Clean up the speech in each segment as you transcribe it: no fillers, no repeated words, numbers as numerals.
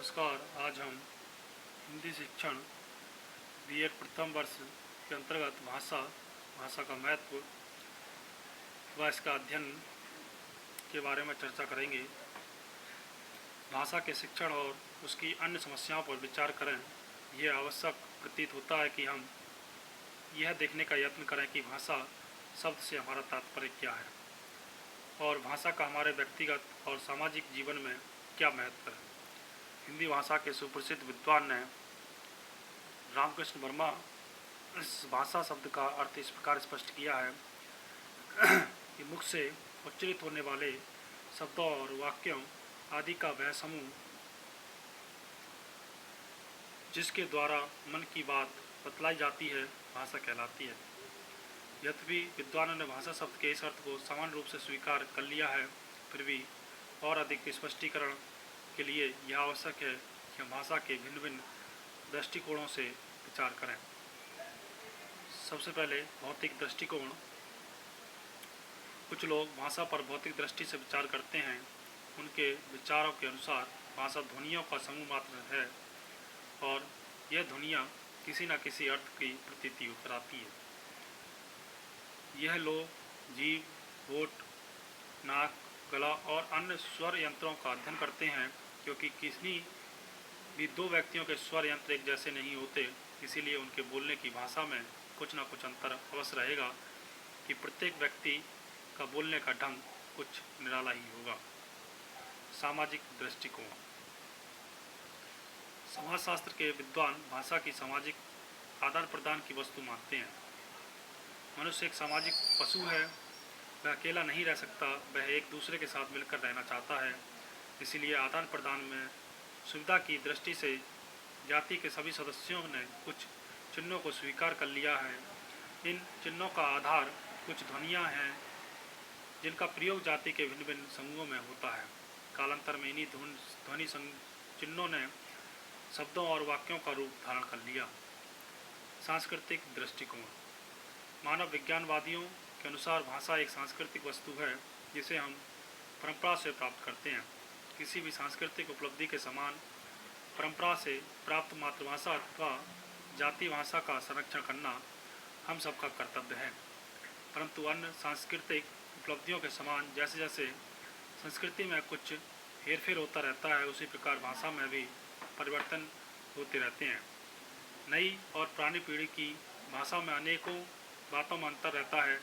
नमस्कार। आज हम हिंदी शिक्षण बीएड प्रथम वर्ष के अंतर्गत भाषा का महत्व व इसका अध्ययन के बारे में चर्चा करेंगे। भाषा के शिक्षण और उसकी अन्य समस्याओं पर विचार करें। यह आवश्यक प्रतीत होता है कि हम यह देखने का यत्न करें कि भाषा शब्द से हमारा तात्पर्य क्या है और भाषा का हमारे व्यक्तिगत और सामाजिक जीवन में क्या महत्व है। हिंदी भाषा के सुप्रसिद्ध विद्वान ने रामकृष्ण वर्मा इस भाषा शब्द का अर्थ इस प्रकार स्पष्ट किया है कि मुख से उच्चरित होने वाले शब्दों और वाक्यों आदि का वह समूह जिसके द्वारा मन की बात बतलाई जाती है भाषा कहलाती है। यद्यपि विद्वानों ने भाषा शब्द के इस अर्थ को समान रूप से स्वीकार कर लिया है, फिर भी और अधिक स्पष्टीकरण के लिए यह आवश्यक है कि हम भाषा के भिन्न भिन्न दृष्टिकोणों से विचार करें। सबसे पहले भौतिक दृष्टिकोण। कुछ लोग भाषा पर भौतिक दृष्टि से विचार करते हैं। उनके विचारों के अनुसार भाषा ध्वनियों का समूह मात्र है और यह ध्वनियाँ किसी न किसी अर्थ की प्रतीति उतराती है। यह लोग जीभ, होठ, नाक, गला और अन्य स्वर यंत्रों का अध्ययन करते हैं, क्योंकि किसी भी दो व्यक्तियों के स्वर यंत्र एक जैसे नहीं होते, इसीलिए उनके बोलने की भाषा में कुछ न कुछ अंतर अवश्य रहेगा कि प्रत्येक व्यक्ति का बोलने का ढंग कुछ निराला ही होगा। सामाजिक दृष्टिकोण। समाजशास्त्र के विद्वान भाषा की सामाजिक आदान प्रदान की वस्तु मानते हैं। मनुष्य एक सामाजिक पशु है। वह अकेला नहीं रह सकता, वह एक दूसरे के साथ मिलकर रहना चाहता है। इसीलिए आदान प्रदान में सुविधा की दृष्टि से जाति के सभी सदस्यों ने कुछ चिन्हों को स्वीकार कर लिया है। इन चिन्हों का आधार कुछ ध्वनियाँ हैं जिनका प्रयोग जाति के भिन्न भिन्न समूहों में होता है। कालांतर में इन्हीं ध्वनि चिन्हों ने शब्दों और वाक्यों का रूप धारण कर लिया। सांस्कृतिक दृष्टिकोण। मानव विज्ञानवादियों के अनुसार भाषा एक सांस्कृतिक वस्तु है जिसे हम परंपरा से प्राप्त करते हैं। किसी भी सांस्कृतिक उपलब्धि के समान परंपरा से प्राप्त मातृभाषा अथवा जाति भाषा का संरक्षण करना हम सबका कर्तव्य है। परंतु अन्य सांस्कृतिक उपलब्धियों के समान जैसे जैसे संस्कृति में कुछ हेरफेर होता रहता है, उसी प्रकार भाषा में भी परिवर्तन होते रहते हैं। नई और पुरानी पीढ़ी की भाषा में अनेकों बातों में अंतर रहता है,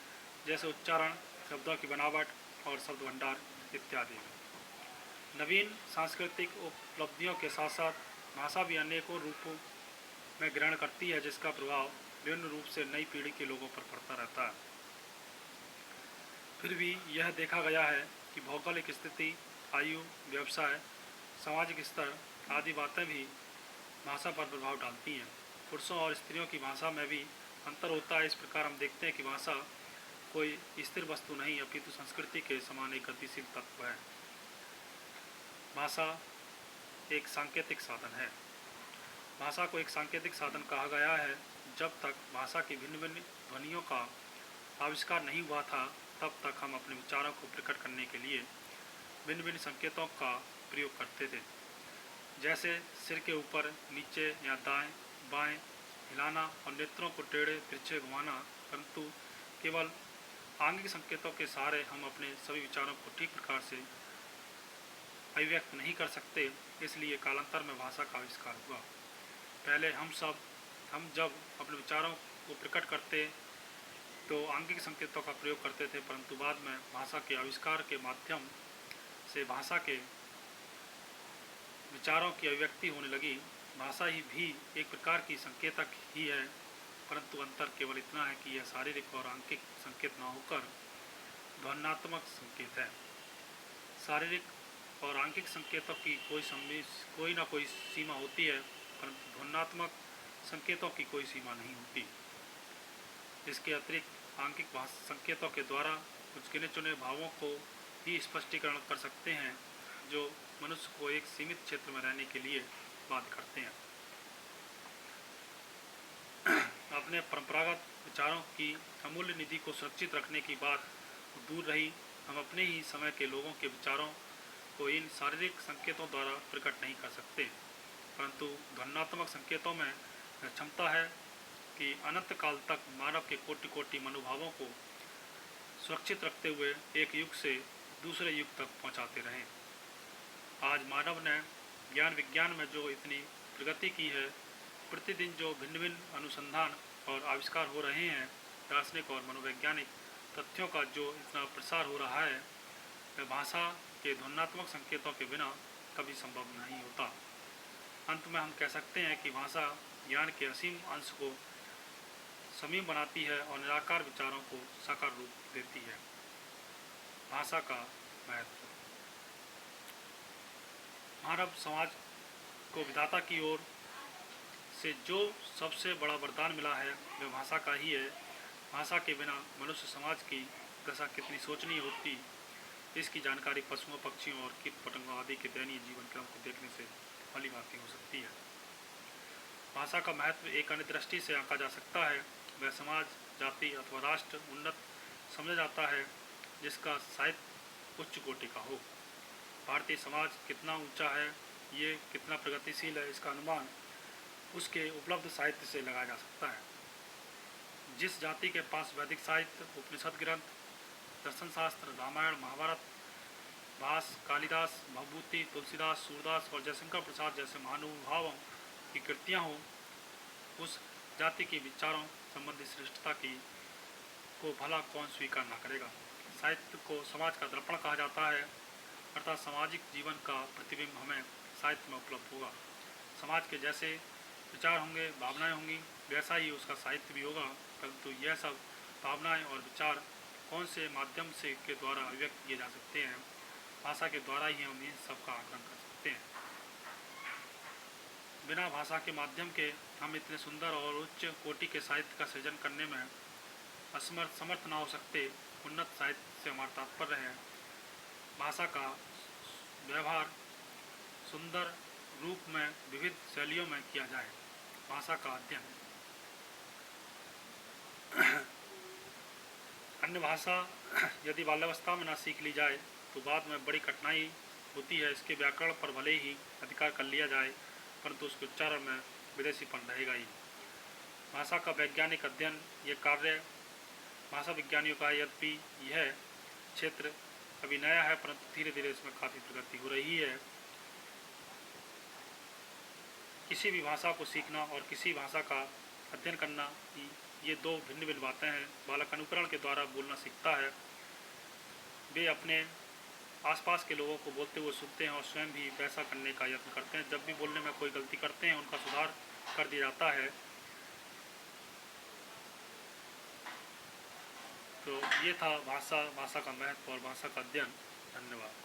जैसे उच्चारण, शब्दों की बनावट और शब्द भंडार इत्यादि। नवीन सांस्कृतिक उपलब्धियों के साथ साथ भाषा भी अनेकों रूपों में ग्रहण करती है, जिसका प्रभाव विभिन्न रूप से नई पीढ़ी के लोगों पर पड़ता रहता है। फिर भी यह देखा गया है कि भौगोलिक स्थिति, आयु, व्यवसाय, सामाजिक स्तर आदि बातें भी भाषा पर प्रभाव डालती हैं। पुरुषों और स्त्रियों की भाषा में भी अंतर होता है। इस प्रकार हम देखते हैं कि भाषा कोई स्थिर वस्तु नहीं, अपितु संस्कृति के समान एक गतिशील तत्व है। भाषा एक सांकेतिक साधन है। भाषा को एक सांकेतिक साधन कहा गया है। जब तक भाषा की भिन्न भिन्न ध्वनियों का आविष्कार नहीं हुआ था, तब तक हम अपने विचारों को प्रकट करने के लिए भिन्न भिन्न संकेतों का प्रयोग करते थे, जैसे सिर के ऊपर, नीचे या दाएं बाएं हिलाना और नेत्रों को टेढ़े तिरछे घुमाना। परंतु केवल आंगिक संकेतों के सहारे हम अपने सभी विचारों को ठीक प्रकार से अभिव्यक्त नहीं कर सकते। इसलिए कालांतर में भाषा का आविष्कार हुआ। पहले हम जब अपने विचारों को प्रकट करते तो आंगिक संकेतों का प्रयोग करते थे, परंतु बाद में भाषा के आविष्कार के माध्यम से भाषा के विचारों की अभिव्यक्ति होने लगी। भाषा ही भी एक प्रकार की संकेतक ही है, परंतु अंतर केवल इतना है कि यह शारीरिक और आंगिक संकेत न होकर ध्वन्यात्मक संकेत है। शारीरिक और आंगिक संकेतों की कोई ना कोई सीमा होती है, परंतु ध्वन्यात्मक संकेतों की कोई सीमा नहीं होती। इसके अतिरिक्त आंगिक संकेतों के द्वारा कुछ गिने चुने भावों को ही स्पष्टीकरण कर सकते हैं, जो मनुष्य को एक सीमित क्षेत्र में रहने के लिए बाध्य करते हैं। अपने परंपरागत विचारों की अमूल्य निधि को सुरक्षित रखने की बात दूर रही, हम अपने ही समय के लोगों के विचारों को इन शारीरिक संकेतों द्वारा प्रकट नहीं कर सकते। परंतु ध्वन्यात्मक संकेतों में यह क्षमता है कि अनंत काल तक मानव के कोटि कोटि मनोभावों को सुरक्षित रखते हुए एक युग से दूसरे युग तक पहुंचाते रहें। आज मानव ने ज्ञान विज्ञान में जो इतनी प्रगति की है, प्रतिदिन जो भिन्न भिन्न अनुसंधान और आविष्कार हो रहे हैं, दार्शनिक और मनोवैज्ञानिक तथ्यों का जो इतना प्रसार हो रहा है, वह भाषा के ध्वन्यात्मक संकेतों के बिना कभी संभव नहीं होता। अंत में हम कह सकते हैं कि भाषा ज्ञान के असीम अंश को समीप बनाती है और निराकार विचारों को साकार रूप देती है। भाषा का महत्व। मानव समाज को विधाता की ओर से जो सबसे बड़ा वरदान मिला है वह भाषा का ही है। भाषा के बिना मनुष्य समाज की दशा कितनी शोचनीय होती, इसकी जानकारी पशुओं, पक्षियों और कीट पतंगों आदि के दयनीय जीवन क्रम को देखने से भली भांति हो सकती है। भाषा का महत्व एक अन्य दृष्टि से आंका जा सकता है। वह समाज, जाति अथवा राष्ट्र उन्नत समझा जाता है जिसका साहित्य उच्च कोटि का हो। भारतीय समाज कितना ऊंचा है, ये कितना प्रगतिशील है, इसका अनुमान उसके उपलब्ध साहित्य से लगाया जा सकता है। जिस जाति के पास वैदिक साहित्य, उपनिषद ग्रंथ, दर्शन शास्त्र, रामायण, महाभारत, भास, कालिदास, भवभूति, तुलसीदास, सूरदास और जयशंकर प्रसाद जैसे महानुभावों की कृतियाँ हों, उस जाति के विचारों संबंधी श्रेष्ठता की को भला कौन स्वीकार न करेगा। साहित्य को समाज का दर्पण कहा जाता है, अर्थात सामाजिक जीवन का प्रतिबिंब हमें साहित्य में उपलब्ध होगा। समाज के जैसे विचार होंगे, भावनाएं होंगी, वैसा ही उसका साहित्य भी होगा। परंतु यह सब भावनाएं और विचार कौन से माध्यम से के द्वारा अभिव्यक्त किए जा सकते हैं? भाषा के द्वारा ही हम इन सब का आकलन कर सकते हैं। बिना भाषा के माध्यम के हम इतने सुंदर और उच्च कोटि के साहित्य का सृजन करने में समर्थ ना हो सकते। उन्नत साहित्य से हमारा तात्पर्य है भाषा का व्यवहार सुंदर रूप में विविध शैलियों में किया जाए। भाषा का अध्ययन। अन्य भाषा यदि बाल्यावस्था में ना सीख ली जाए तो बाद में बड़ी कठिनाई होती है। इसके व्याकरण पर भले ही अधिकार कर लिया जाए, परंतु उसके उच्चारण में विदेशीपन रहेगा ही। भाषा का वैज्ञानिक अध्ययन, ये कार्य भाषा विज्ञानियों का, यद्यपि यह क्षेत्र अभी नया है, परंतु धीरे धीरे इसमें काफ़ी प्रगति हो रही है। किसी भी भाषा को सीखना और किसी भाषा का अध्ययन करना, ये दो भिन्न भिन्न बातें हैं। बालक अनुकरण के द्वारा बोलना सीखता है। वे अपने आसपास के लोगों को बोलते हुए सुनते हैं और स्वयं भी वैसा करने का यत्न करते हैं। जब भी बोलने में कोई गलती करते हैं, उनका सुधार कर दिया जाता है। तो ये था भाषा का महत्व और भाषा का अध्ययन। धन्यवाद।